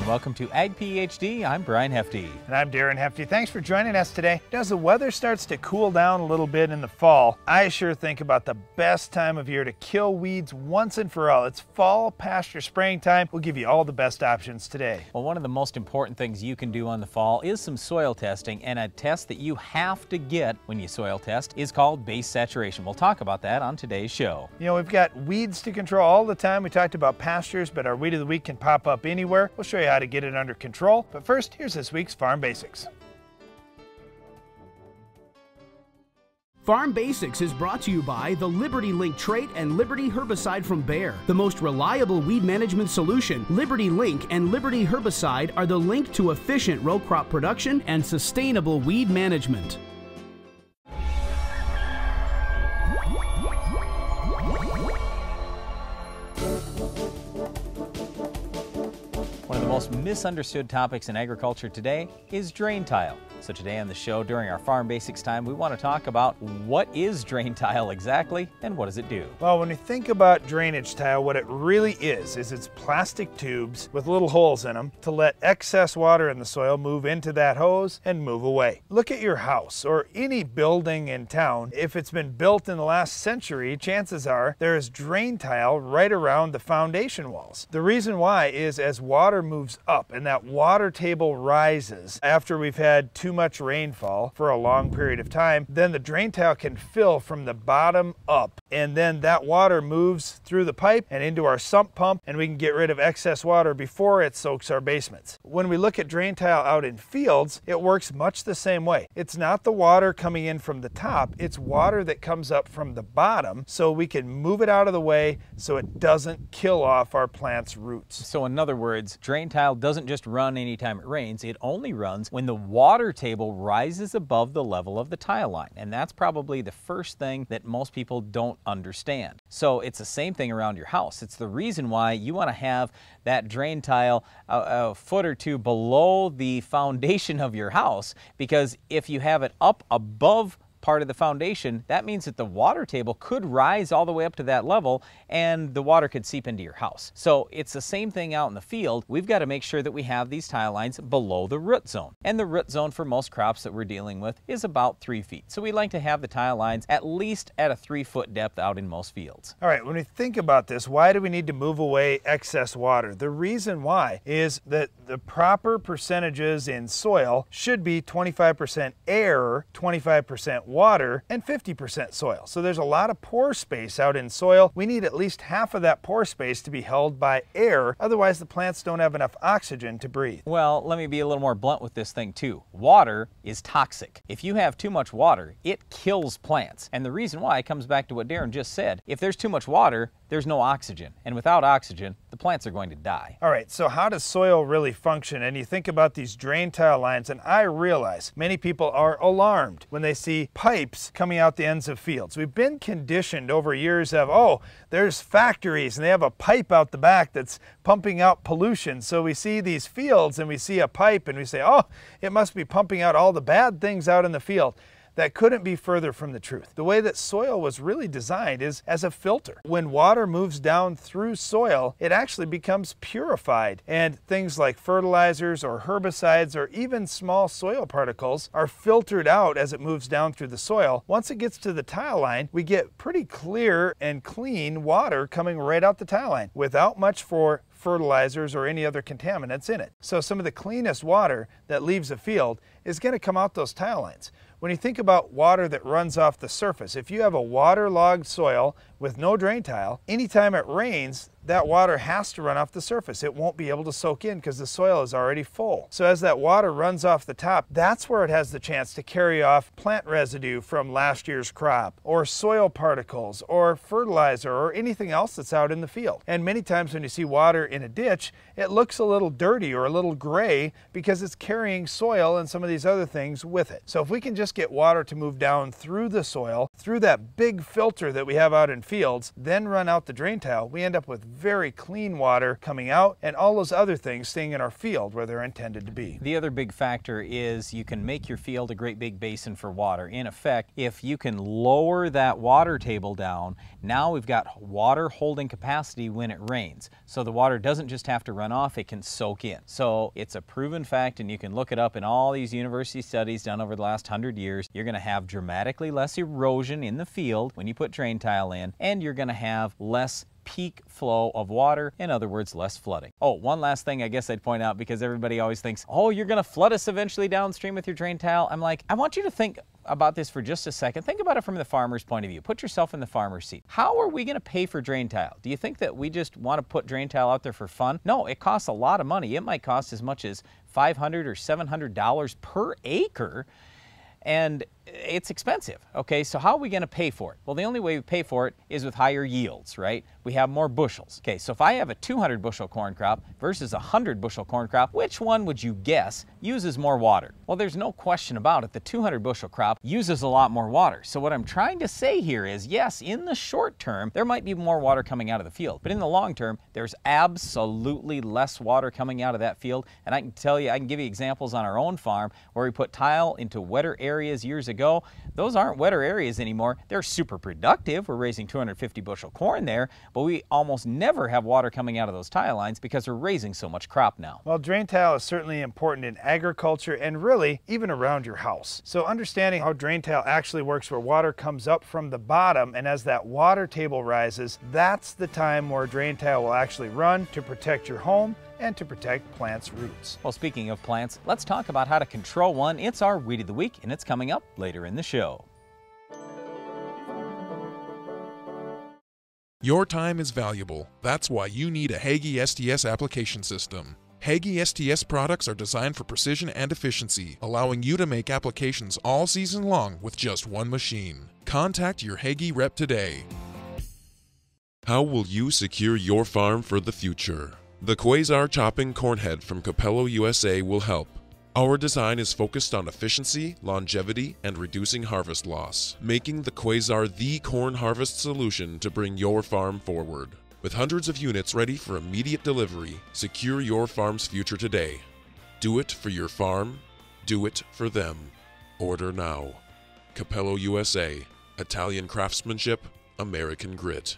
and welcome to Ag PhD. I'm Brian Hefty. And I'm Darren Hefty. Thanks for joining us today. As the weather starts to cool down a little bit in the fall, I sure think about the best time of year to kill weeds once and for all. It's fall pasture spraying time. We'll give you all the best options today. Well, one of the most important things you can do on the fall is some soil testing, and a test that you have to get when you soil test is called base saturation. We'll talk about that on today's show. You know, we've got weeds to control all the time. We talked about pastures, but our weed of the week can pop up anywhere. We'll show you how to get it under control. But first, here's this week's Farm Basics. Farm Basics is brought to you by the Liberty Link trait and Liberty herbicide from Bayer. The most reliable weed management solution, Liberty Link and Liberty herbicide are the link to efficient row crop production and sustainable weed management. One of the most misunderstood topics in agriculture today is drain tile. So today on the show, during our Farm Basics time, we want to talk about what is drain tile exactly and what does it do? Well, when you think about drainage tile, what it really is it's plastic tubes with little holes in them to let excess water in the soil move into that hose and move away. Look at your house or any building in town. If it's been built in the last century, chances are there is drain tile right around the foundation walls. The reason why is as water moves up and that water table rises after we've had too much rainfall for a long period of time, then the drain tile can fill from the bottom up, and then that water moves through the pipe and into our sump pump, and we can get rid of excess water before it soaks our basements. When we look at drain tile out in fields, it works much the same way. It's not the water coming in from the top, it's water that comes up from the bottom, so we can move it out of the way so it doesn't kill off our plant's roots. So in other words, drain tile doesn't just run anytime it rains, it only runs when the water table rises above the level of the tile line. And that's probably the first thing that most people don't understand. So it's the same thing around your house. It's the reason why you want to have that drain tile a foot or two below the foundation of your house, because if you have it up above part of the foundation, that means that the water table could rise all the way up to that level and the water could seep into your house. So it's the same thing out in the field. We've got to make sure that we have these tile lines below the root zone. And the root zone for most crops that we're dealing with is about 3 feet. So we like to have the tile lines at least at a 3-foot depth out in most fields. All right, when we think about this, why do we need to move away excess water? The reason why is that the proper percentages in soil should be 25% air, 25% water, and 50% soil. So there's a lot of pore space out in soil. We need at least half of that pore space to be held by air, otherwise the plants don't have enough oxygen to breathe. Well, let me be a little more blunt with this thing too. Water is toxic. If you have too much water, it kills plants. And the reason why comes back to what Darren just said. If there's too much water, there's no oxygen. And without oxygen, the plants are going to die. All right, so how does soil really function? And you think about these drain tile lines, and I realize many people are alarmed when they see pipes coming out the ends of fields. We've been conditioned over years of, oh, there's factories and they have a pipe out the back that's pumping out pollution. So we see these fields and we see a pipe and we say, oh, it must be pumping out all the bad things out in the field. That couldn't be further from the truth. The way that soil was really designed is as a filter. When water moves down through soil, it actually becomes purified, and things like fertilizers or herbicides or even small soil particles are filtered out as it moves down through the soil. Once it gets to the tile line, we get pretty clear and clean water coming right out the tile line without much for fertilizers or any other contaminants in it. So some of the cleanest water that leaves a field is going to come out those tile lines. When you think about water that runs off the surface, if you have a waterlogged soil with no drain tile, anytime it rains, that water has to run off the surface. It won't be able to soak in because the soil is already full. So as that water runs off the top, that's where it has the chance to carry off plant residue from last year's crop, or soil particles, or fertilizer, or anything else that's out in the field. And many times when you see water in a ditch, it looks a little dirty or a little gray because it's carrying soil and some of these other things with it. So if we can just get water to move down through the soil, through that big filter that we have out in fields, then run out the drain tile, we end up with very clean water coming out and all those other things staying in our field where they're intended to be. The other big factor is you can make your field a great big basin for water. In effect, if you can lower that water table down, now we've got water holding capacity when it rains. So the water doesn't just have to run off, it can soak in. So it's a proven fact, and you can look it up in all these university studies done over the last 100 years. You're going to have dramatically less erosion in the field when you put drain tile in, and you're going to have less peak flow of water, in other words, less flooding. Oh, one last thing I guess I'd point out, because everybody always thinks, oh, you're going to flood us eventually downstream with your drain tile. I'm like, I want you to think about this for just a second. Think about it from the farmer's point of view. Put yourself in the farmer's seat. How are we going to pay for drain tile? Do you think that we just want to put drain tile out there for fun? No, it costs a lot of money. It might cost as much as $500 or $700 per acre. And it's expensive, okay? So how are we going to pay for it? Well, the only way we pay for it is with higher yields, right? We have more bushels. Okay, so if I have a 200 bushel corn crop versus a 100 bushel corn crop, which one would you guess uses more water? Well, there's no question about it. The 200 bushel crop uses a lot more water. So what I'm trying to say here is, yes, in the short term, there might be more water coming out of the field, but in the long term, there's absolutely less water coming out of that field. And I can tell you, I can give you examples on our own farm where we put tile into wetter areas years ago. Those aren't wetter areas anymore. They're super productive. We're raising 250 bushel corn there, but we almost never have water coming out of those tile lines because we're raising so much crop now. Well, drain tile is certainly important in agriculture and really even around your house. So understanding how drain tile actually works, where water comes up from the bottom, and as that water table rises, that's the time where drain tile will actually run to protect your home and to protect plants' roots. Well, speaking of plants, let's talk about how to control one. It's our Weed of the Week, and it's coming up later in the show. Your time is valuable. That's why you need a Hagie STS application system. Hagie STS products are designed for precision and efficiency, allowing you to make applications all season long with just one machine. Contact your Hagie rep today. How will you secure your farm for the future? The Quasar Chopping Cornhead from Capello USA will help. Our design is focused on efficiency, longevity, and reducing harvest loss, making the Quasar the corn harvest solution to bring your farm forward. With hundreds of units ready for immediate delivery, secure your farm's future today. Do it for your farm. Do it for them. Order now. Capello USA. Italian craftsmanship, American grit.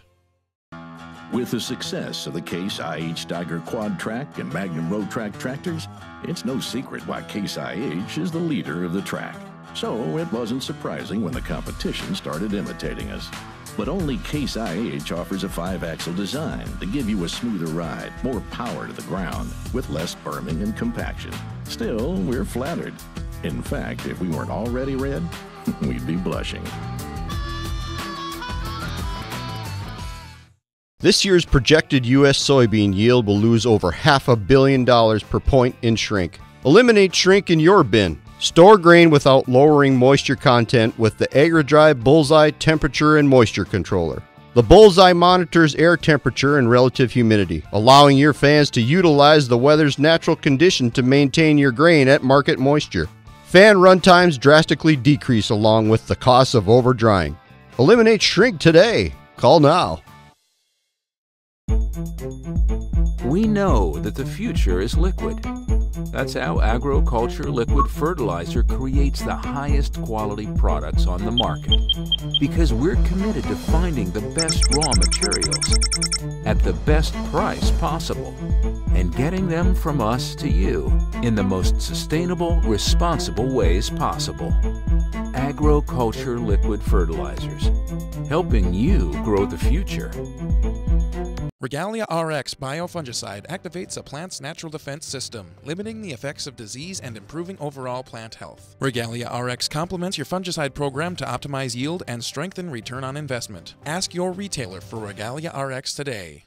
With the success of the Case IH Steiger Quad Track and Magnum Road Track tractors, it's no secret why Case IH is the leader of the track. So it wasn't surprising when the competition started imitating us. But only Case IH offers a 5-axle design to give you a smoother ride, more power to the ground, with less berming and compaction. Still, we're flattered. In fact, if we weren't already red, we'd be blushing. This year's projected U.S. soybean yield will lose over $500 million per point in shrink. Eliminate shrink in your bin. Store grain without lowering moisture content with the AgriDrive Bullseye Temperature and Moisture Controller. The Bullseye monitors air temperature and relative humidity, allowing your fans to utilize the weather's natural condition to maintain your grain at market moisture. Fan run times drastically decrease along with the cost of over-drying. Eliminate shrink today. Call now. We know that the future is liquid. That's how Agriculture Liquid Fertilizer creates the highest quality products on the market. Because we're committed to finding the best raw materials at the best price possible and getting them from us to you in the most sustainable, responsible ways possible. Agriculture Liquid Fertilizers, helping you grow the future. Regalia RX biofungicide activates a plant's natural defense system, limiting the effects of disease and improving overall plant health. Regalia RX complements your fungicide program to optimize yield and strengthen return on investment. Ask your retailer for Regalia RX today.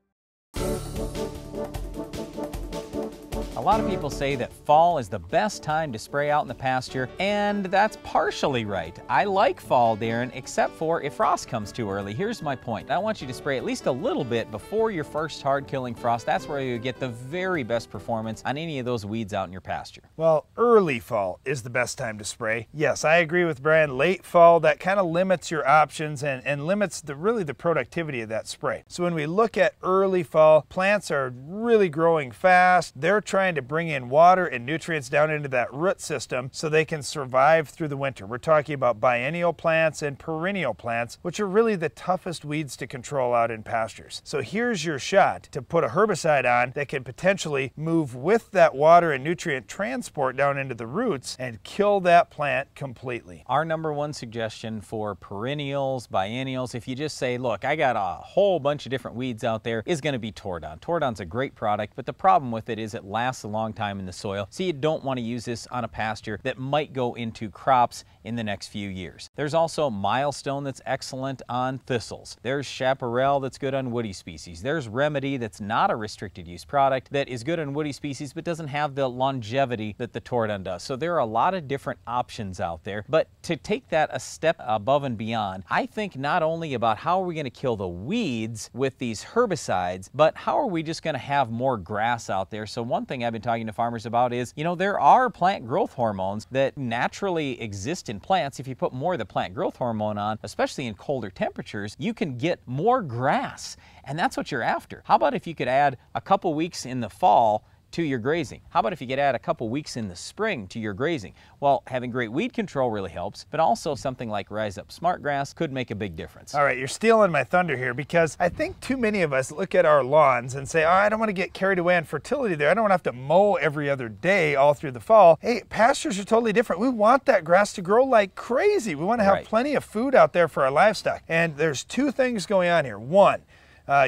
A lot of people say that fall is the best time to spray out in the pasture, and that's partially right. I like fall, Darren, except for if frost comes too early. Here's my point. I want you to spray at least a little bit before your first hard-killing frost. That's where you get the very best performance on any of those weeds out in your pasture. Well, early fall is the best time to spray. Yes, I agree with Brian. Late fall, that kind of limits your options and limits really the productivity of that spray. So when we look at early fall, plants are really growing fast. They're trying to bring in water and nutrients down into that root system so they can survive through the winter. We're talking about biennial plants and perennial plants, which are really the toughest weeds to control out in pastures. So here's your shot to put a herbicide on that can potentially move with that water and nutrient transport down into the roots and kill that plant completely. Our number one suggestion for perennials, biennials, if you just say, look, I got a whole bunch of different weeds out there, is going to be Tordon. Tordon's a great product, but the problem with it is it lasts a long time in the soil, so you don't want to use this on a pasture that might go into crops in the next few years. There's also Milestone that's excellent on thistles. There's Chaparral that's good on woody species. There's Remedy that's not a restricted use product that is good on woody species but doesn't have the longevity that the Tordon does. So there are a lot of different options out there, but to take that a step above and beyond, I think not only about how are we going to kill the weeds with these herbicides, but how are we just going to have more grass out there. So one thing I've been talking to farmers about is, you know, there are plant growth hormones that naturally exist in plants. If you put more of the plant growth hormone on, especially in colder temperatures, you can get more grass, and that's what you're after. How about if you could add a couple weeks in the fall to your grazing? How about if you could add a couple weeks in the spring to your grazing? Well, having great weed control really helps, but also something like Rise Up Smart Grass could make a big difference. All right, you're stealing my thunder here, because I think too many of us look at our lawns and say, oh, I don't want to get carried away on fertility there. I don't want to have to mow every other day all through the fall. Hey, pastures are totally different. We want that grass to grow like crazy. We want to have plenty of food out there for our livestock. And there's two things going on here. One,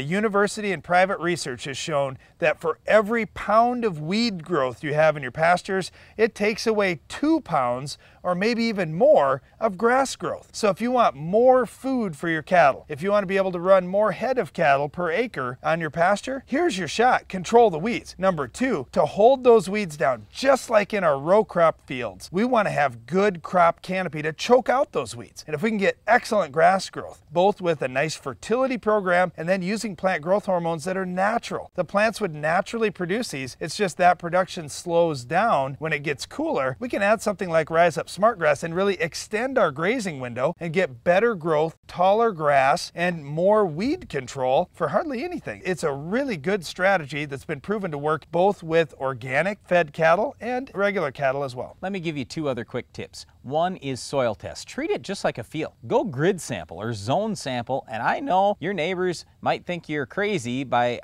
university and private research has shown that for every pound of weed growth you have in your pastures, it takes away 2 pounds or maybe even more of grass growth. So if you want more food for your cattle, if you want to be able to run more head of cattle per acre on your pasture, here's your shot. Control the weeds. Number two, to hold those weeds down, just like in our row crop fields, we want to have good crop canopy to choke out those weeds. And if we can get excellent grass growth, both with a nice fertility program and then using plant growth hormones that are natural. The plants would naturally produce these. It's just that production slows down when it gets cooler. We can add something like Rise Up Smart Grass and really extend our grazing window and get better growth, taller grass, and more weed control for hardly anything. It's a really good strategy that's been proven to work both with organic fed cattle and regular cattle as well. Let me give you 2 other quick tips. One is soil test. Treat it just like a field. Go grid sample or zone sample, and I know your neighbors might think you're crazy by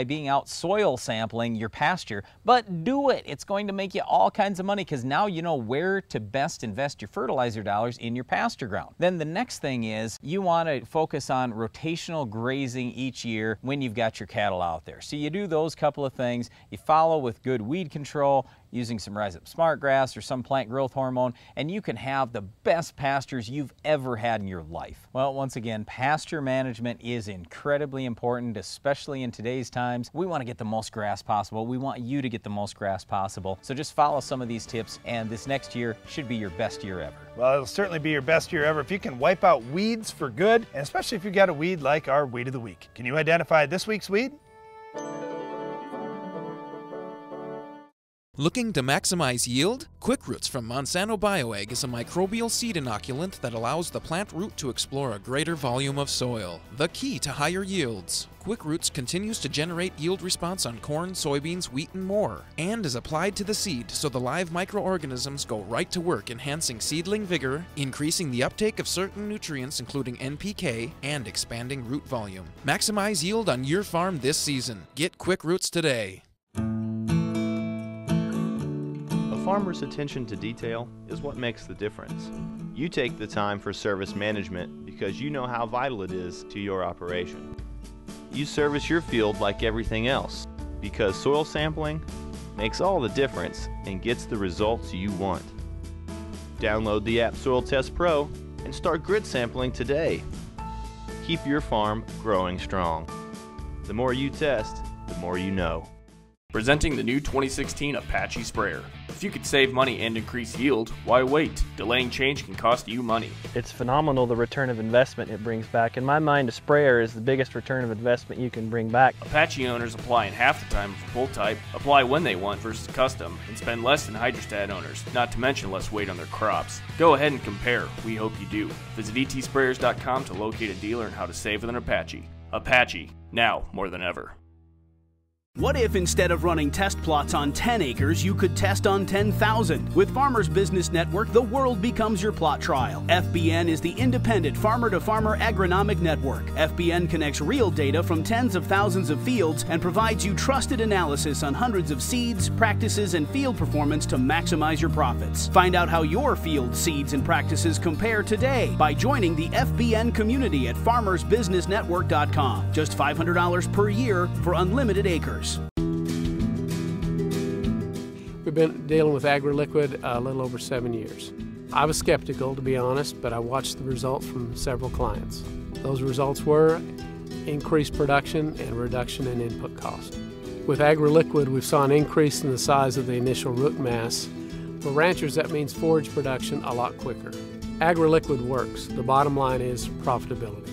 being out soil sampling your pasture, but do it. It's going to make you all kinds of money because now you know where to best invest your fertilizer dollars in your pasture ground. Then the next thing is you want to focus on rotational grazing each year when you've got your cattle out there. So you do those couple of things. You follow with good weed control, using some Rise Up Smart Grass or some plant growth hormone, and you can have the best pastures you've ever had in your life. Well, once again, pasture management is incredibly important, especially in today's times. We want to get the most grass possible. We want you to get the most grass possible. So just follow some of these tips, and this next year should be your best year ever. Well, it'll certainly be your best year ever if you can wipe out weeds for good, and especially if you've got a weed like our Weed of the Week. Can you identify this week's weed? Looking to maximize yield? Quick Roots from Monsanto Bioegg is a microbial seed inoculant that allows the plant root to explore a greater volume of soil, the key to higher yields. Quick Roots continues to generate yield response on corn, soybeans, wheat, and more, and is applied to the seed so the live microorganisms go right to work enhancing seedling vigor, increasing the uptake of certain nutrients including NPK, and expanding root volume. Maximize yield on your farm this season. Get Quick Roots today. A farmer's attention to detail is what makes the difference. You take the time for service management because you know how vital it is to your operation. You service your field like everything else because soil sampling makes all the difference and gets the results you want. Download the app Soil Test Pro and start grid sampling today. Keep your farm growing strong. The more you test, the more you know. Presenting the new 2016 Apache sprayer. If you could save money and increase yield, why wait? Delaying change can cost you money. It's phenomenal the return of investment it brings back. In my mind, a sprayer is the biggest return of investment you can bring back. Apache owners apply in half the time for full type, apply when they want versus custom, and spend less than Hydrostat owners, not to mention less weight on their crops. Go ahead and compare. We hope you do. Visit etsprayers.com to locate a dealer and how to save with an Apache. Apache, now more than ever. What if instead of running test plots on 10 acres, you could test on 10,000? With Farmers Business Network, the world becomes your plot trial. FBN is the independent farmer-to-farmer agronomic network. FBN connects real data from tens of thousands of fields and provides you trusted analysis on hundreds of seeds, practices, and field performance to maximize your profits. Find out how your field seeds and practices compare today by joining the FBN community at farmersbusinessnetwork.com. Just $500 per year for unlimited acres. We've been dealing with AgriLiquid a little over 7 years. I was skeptical, to be honest, but I watched the results from several clients. Those results were increased production and reduction in input cost. With AgriLiquid, we've saw an increase in the size of the initial root mass. For ranchers, that means forage production a lot quicker. AgriLiquid works. The bottom line is profitability.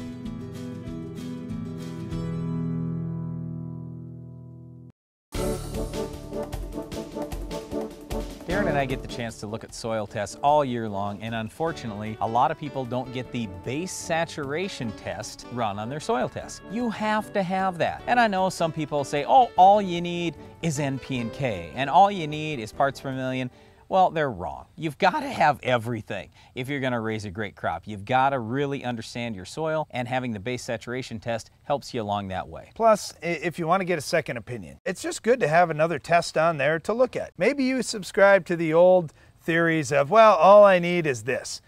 Darren and I get the chance to look at soil tests all year long, and unfortunately, a lot of people don't get the base saturation test run on their soil tests. You have to have that. And I know some people say, oh, all you need is NP and K, and all you need is parts per million. Well, they're wrong. You've got to have everything if you're going to raise a great crop. You've got to really understand your soil, and having the base saturation test helps you along that way. Plus, if you want to get a second opinion, it's just good to have another test on there to look at. Maybe you subscribe to the old theories of, well, all I need is this.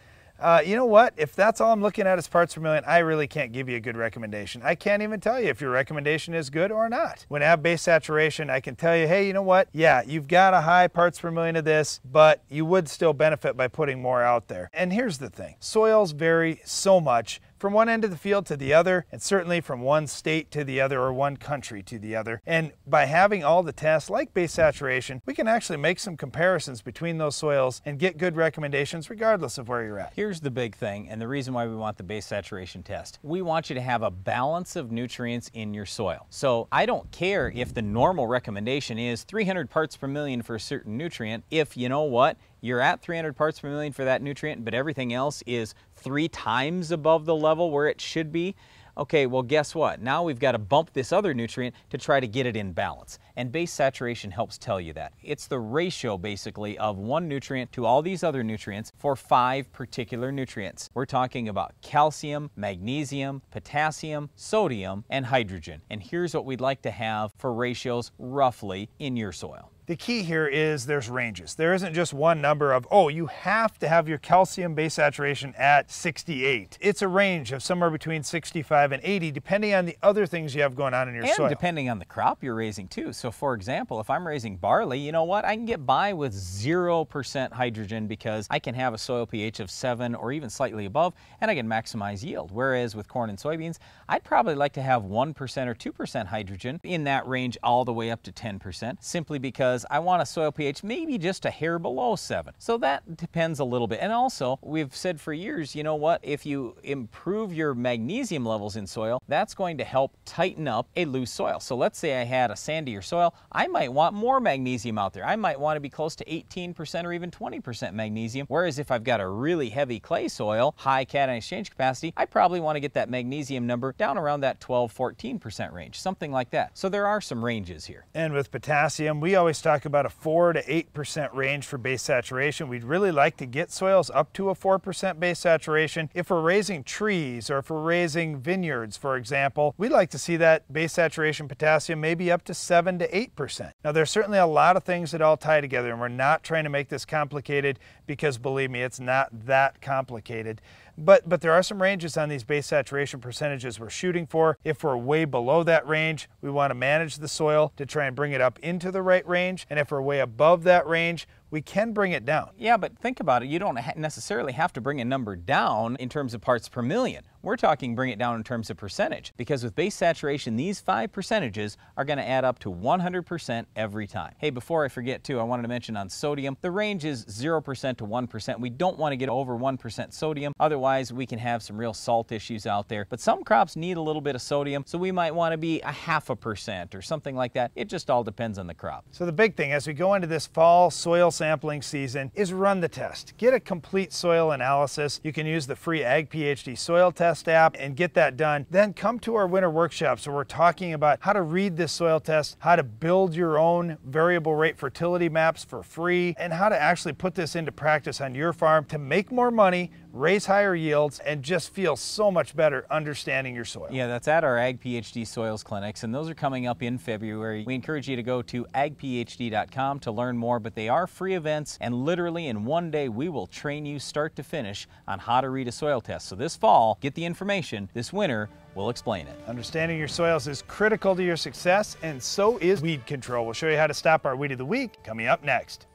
You know what? If that's all I'm looking at is parts per million, I really can't give you a good recommendation. I can't even tell you if your recommendation is good or not. When I have base saturation, I can tell you, hey, you know what? Yeah, you've got a high parts per million of this, but you would still benefit by putting more out there. And here's the thing. Soils vary so much from one end of the field to the other, and certainly from one state to the other or one country to the other. And by having all the tests like base saturation, we can actually make some comparisons between those soils and get good recommendations regardless of where you're at. Here's the big thing, and the reason why we want the base saturation test. We want you to have a balance of nutrients in your soil. So I don't care if the normal recommendation is 300 parts per million for a certain nutrient, if you know what, you're at 300 parts per million for that nutrient, but everything else is 3 times above the level where it should be. Okay, well, guess what? Now we've got to bump this other nutrient to try to get it in balance. And base saturation helps tell you that. It's the ratio, basically, of one nutrient to all these other nutrients for 5 particular nutrients. We're talking about calcium, magnesium, potassium, sodium, and hydrogen. And here's what we'd like to have for ratios roughly in your soil. The key here is there's ranges. There isn't just one number of, oh, you have to have your calcium base saturation at 68. It's a range of somewhere between 65 and 80, depending on the other things you have going on in your soil. And depending on the crop you're raising too. So for example, if I'm raising barley, you know what? I can get by with 0% hydrogen because I can have a soil pH of 7 or even slightly above, and I can maximize yield. Whereas with corn and soybeans, I'd probably like to have 1% or 2% hydrogen in that range all the way up to 10%, simply because I want a soil pH maybe just a hair below 7. So that depends a little bit. And also, we've said for years, you know what, if you improve your magnesium levels in soil, that's going to help tighten up a loose soil. So let's say I had a sandier soil, I might want more magnesium out there. I might want to be close to 18% or even 20% magnesium. Whereas if I've got a really heavy clay soil, high cation exchange capacity, I probably want to get that magnesium number down around that 12-14% range, something like that. So there are some ranges here. And with potassium, we always talk about a 4 to 8% range for base saturation. We'd really like to get soils up to a 4% base saturation. If we're raising trees or if we're raising vineyards, for example, we'd like to see that base saturation potassium maybe up to 7 to 8%. Now, there's certainly a lot of things that all tie together, and we're not trying to make this complicated because, believe me, it's not that complicated. But there are some ranges on these base saturation percentages we're shooting for. If we're way below that range, we want to manage the soil to try and bring it up into the right range. And if we're way above that range, we can bring it down. Yeah, but think about it. You don't necessarily have to bring a number down in terms of parts per million. We're talking bring it down in terms of percentage, because with base saturation, these 5 percentages are going to add up to 100% every time. Hey, before I forget too, I wanted to mention on sodium, the range is 0% to 1%. We don't want to get over 1% sodium, otherwise we can have some real salt issues out there. But some crops need a little bit of sodium, so we might want to be 0.5% or something like that. It just all depends on the crop. So the big thing as we go into this fall soil sampling season is run the test. Get a complete soil analysis. You can use the free Ag PhD soil test app and get that done. Then come to our winter workshops where we're talking about how to read this soil test, how to build your own variable rate fertility maps for free, and how to actually put this into practice on your farm to make more money, raise higher yields, and just feel so much better understanding your soil. Yeah, that's at our Ag PhD Soils Clinics, and those are coming up in February. We encourage you to go to agphd.com to learn more, but they are free events, and literally in one day we will train you start to finish on how to read a soil test. So this fall, get the information. This winter, we'll explain it. Understanding your soils is critical to your success, and so is weed control. We'll show you how to stop our weed of the week coming up next.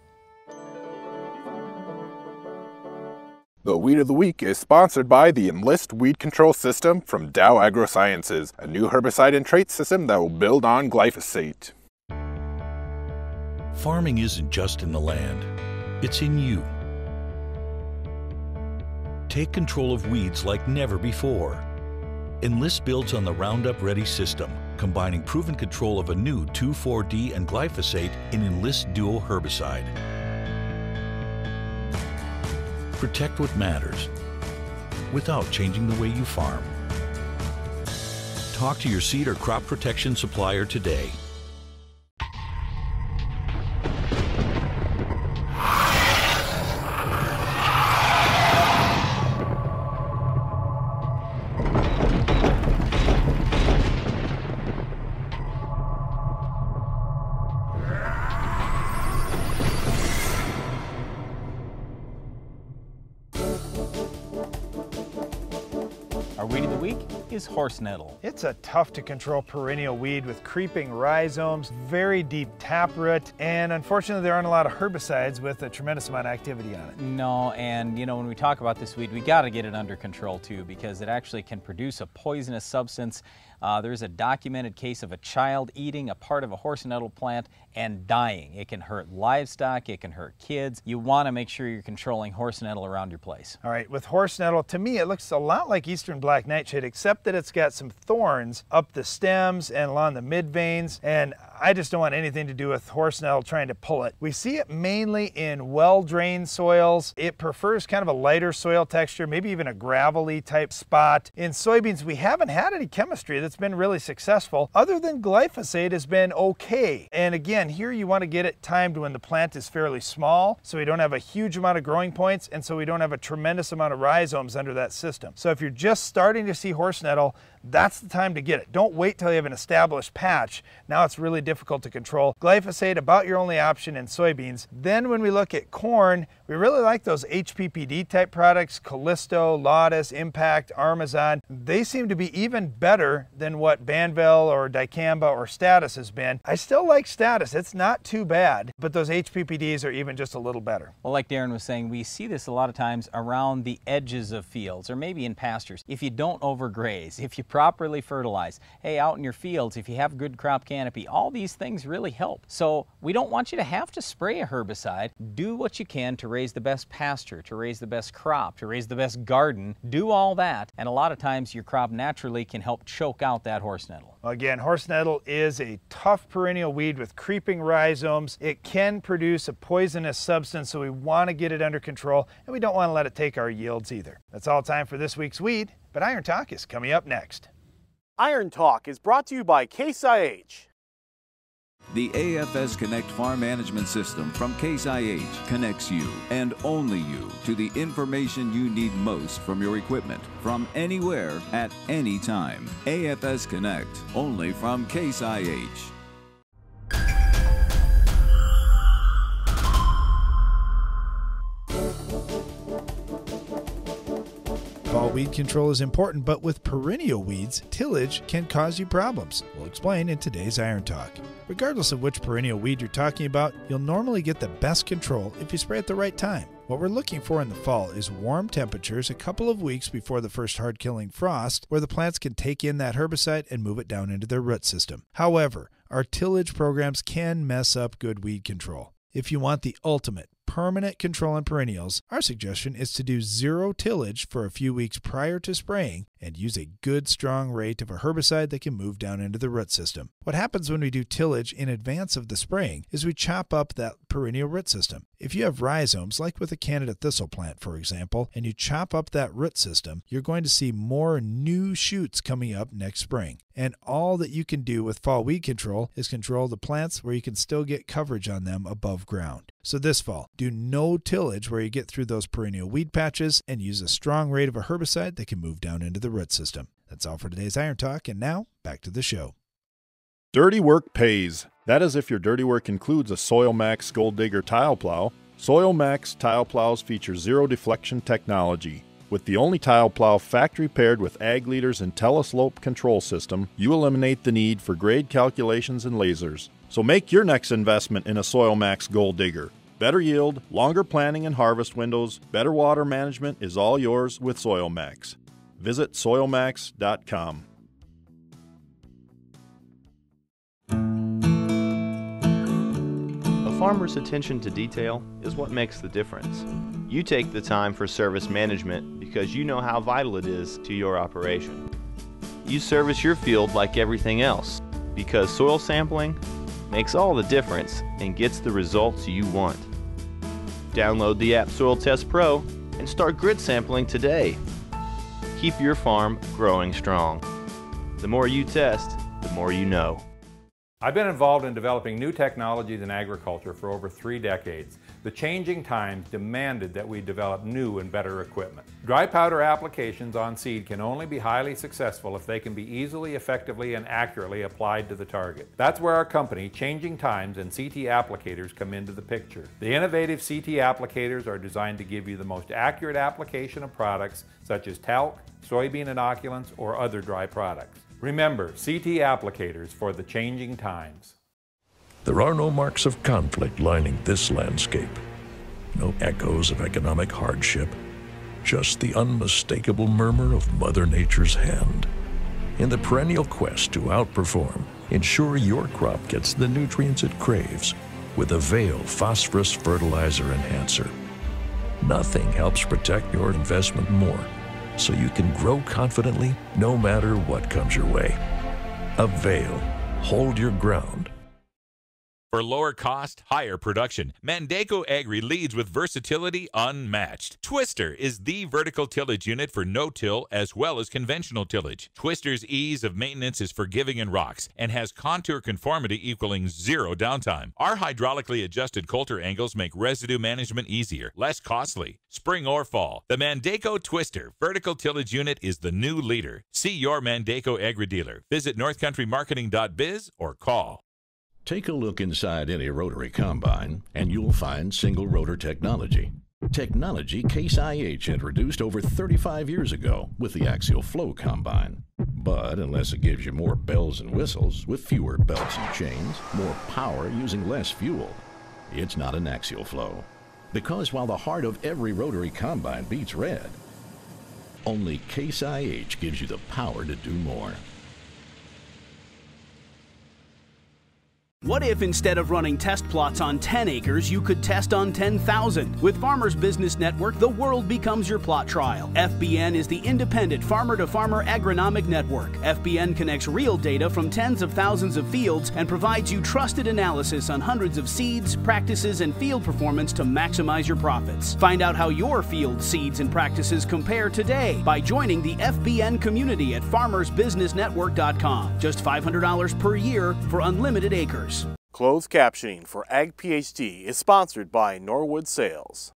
The Weed of the Week is sponsored by the Enlist Weed Control System from Dow AgroSciences, a new herbicide and trait system that will build on glyphosate. Farming isn't just in the land, it's in you. Take control of weeds like never before. Enlist builds on the Roundup Ready system, combining proven control of a new 2,4-D and glyphosate in Enlist Duo herbicide. Protect what matters without changing the way you farm. Talk to your seed or crop protection supplier today. Our weed of the week is horsenettle. It's a tough to control perennial weed with creeping rhizomes, very deep taproot, and unfortunately there aren't a lot of herbicides with a tremendous amount of activity on it. No, and you know, when we talk about this weed, we got to get it under control too, because it actually can produce a poisonous substance. There's a documented case of a child eating a part of a horsenettle plant and dying. It can hurt livestock, it can hurt kids. You want to make sure you're controlling horsenettle around your place. All right, with horsenettle, to me it looks a lot like eastern black nightshade, except that it's got some thorns up the stems and along the mid veins, and I just don't want anything to do with horsenettle trying to pull it. We see it mainly in well-drained soils. It prefers kind of a lighter soil texture, maybe even a gravelly type spot. In soybeans, we haven't had any chemistry that's been really successful, other than glyphosate has been okay. And again, here you want to get it timed when the plant is fairly small, so we don't have a huge amount of growing points, and so we don't have a tremendous amount of rhizomes under that system. So if you're just starting to see horsenettle, that's the time to get it. Don't wait till you have an established patch. Now it's really difficult to control. Glyphosate, about your only option in soybeans. Then when we look at corn, we really like those HPPD type products, Callisto, Laudis, Impact, Armazon. They seem to be even better than what Banvel or Dicamba or Status has been. I still like Status, it's not too bad, but those HPPDs are even just a little better. Well, like Darren was saying, we see this a lot of times around the edges of fields or maybe in pastures. If you don't overgraze, if you properly fertilize, hey, out in your fields, if you have good crop canopy, all these things really help. So we don't want you to have to spray a herbicide. Do what you can to raise the best pasture, to raise the best crop, to raise the best garden. Do all that, and a lot of times your crop naturally can help choke out that horsenettle. Again, horsenettle is a tough perennial weed with creeping rhizomes. It can produce a poisonous substance, so we want to get it under control, and we don't want to let it take our yields either. That's all time for this week's weed, but Iron Talk is coming up next. Iron Talk is brought to you by Case IH. The AFS Connect Farm Management System from Case IH connects you, and only you, to the information you need most from your equipment, from anywhere, at any time. AFS Connect, only from Case IH. Well, weed control is important, but with perennial weeds, tillage can cause you problems. We'll explain in today's Iron Talk. Regardless of which perennial weed you're talking about, you'll normally get the best control if you spray at the right time. What we're looking for in the fall is warm temperatures a couple of weeks before the first hard-killing frost, where the plants can take in that herbicide and move it down into their root system. However, our tillage programs can mess up good weed control. If you want the ultimate permanent control in perennials, our suggestion is to do zero tillage for a few weeks prior to spraying and use a good strong rate of a herbicide that can move down into the root system. What happens when we do tillage in advance of the spraying is we chop up that perennial root system. If you have rhizomes, like with a Canada thistle plant, for example, and you chop up that root system, you're going to see more new shoots coming up next spring. And all that you can do with fall weed control is control the plants where you can still get coverage on them above ground. So this fall, do no tillage where you get through those perennial weed patches and use a strong rate of a herbicide that can move down into the root system. That's all for today's Iron Talk, and now back to the show. Dirty work pays. That is if your dirty work includes a Soil Max Gold Digger tile plow. Soil Max tile plows feature zero deflection technology. With the only tile plow factory paired with Ag Leader's IntelliSlope control system, you eliminate the need for grade calculations and lasers. So make your next investment in a Soil Max Gold Digger. Better yield, longer planting and harvest windows, better water management is all yours with Soil Max. Visit soilmax.com. A farmer's attention to detail is what makes the difference. You take the time for service management because you know how vital it is to your operation. You service your field like everything else because soil sampling makes all the difference and gets the results you want. Download the app Soil Test Pro and start grid sampling today. Keep your farm growing strong. The more you test, the more you know. I've been involved in developing new technologies in agriculture for over 3 decades. The changing times demanded that we develop new and better equipment. Dry powder applications on seed can only be highly successful if they can be easily, effectively, and accurately applied to the target. That's where our company, Changing Times and CT Applicators, come into the picture. The innovative CT Applicators are designed to give you the most accurate application of products such as talc, soybean inoculants, or other dry products. Remember, CT Applicators for the changing times. There are no marks of conflict lining this landscape. No echoes of economic hardship. Just the unmistakable murmur of Mother Nature's hand. In the perennial quest to outperform, ensure your crop gets the nutrients it craves with a Veil Phosphorus Fertilizer Enhancer. Nothing helps protect your investment more, so you can grow confidently no matter what comes your way. Avail. Hold your ground. For lower cost, higher production, Mandaco Agri leads with versatility unmatched. Twister is the vertical tillage unit for no-till as well as conventional tillage. Twister's ease of maintenance is forgiving and rocks and has contour conformity equaling 0 downtime. Our hydraulically adjusted coulter angles make residue management easier, less costly. Spring or fall, the Mandaco Twister vertical tillage unit is the new leader. See your Mandaco Agri dealer. Visit northcountrymarketing.biz or call. Take a look inside any rotary combine, and you'll find single rotor technology. Technology Case IH introduced over 35 years ago with the axial flow combine. But unless it gives you more bells and whistles with fewer belts and chains, more power using less fuel, it's not an axial flow. Because while the heart of every rotary combine beats red, only Case IH gives you the power to do more. What if instead of running test plots on 10 acres, you could test on 10,000? With Farmers Business Network, the world becomes your plot trial. FBN is the independent farmer-to-farmer agronomic network. FBN connects real data from tens of thousands of fields and provides you trusted analysis on hundreds of seeds, practices, and field performance to maximize your profits. Find out how your field seeds and practices compare today by joining the FBN community at farmersbusinessnetwork.com. Just $500 per year for unlimited acres. Closed captioning for Ag PhD is sponsored by Norwood Sales.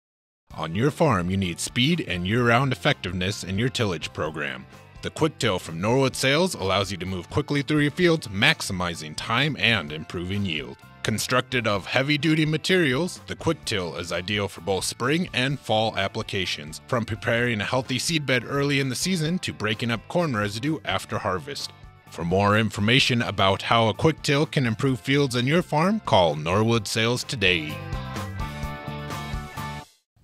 On your farm, you need speed and year-round effectiveness in your tillage program. The Quick Till from Norwood Sales allows you to move quickly through your fields, maximizing time and improving yield. Constructed of heavy-duty materials, the Quick-Till is ideal for both spring and fall applications, from preparing a healthy seedbed early in the season to breaking up corn residue after harvest. For more information about how a Quick-Till can improve fields on your farm, call Norwood Sales today.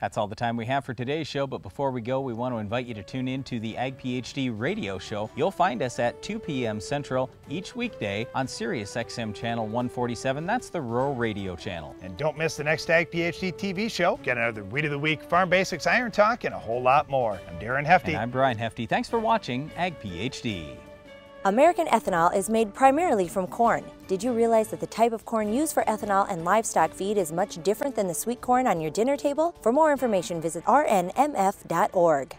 That's all the time we have for today's show, but before we go, we want to invite you to tune in to the Ag PhD radio show. You'll find us at 2 p.m. Central each weekday on Sirius XM Channel 147. That's the rural radio channel. And don't miss the next Ag PhD TV show. Get another Weed of the Week, Farm Basics, Iron Talk, and a whole lot more. I'm Darren Hefty. And I'm Brian Hefty. Thanks for watching Ag PhD. American ethanol is made primarily from corn. Did you realize that the type of corn used for ethanol and livestock feed is much different than the sweet corn on your dinner table? For more information, visit rnmf.org.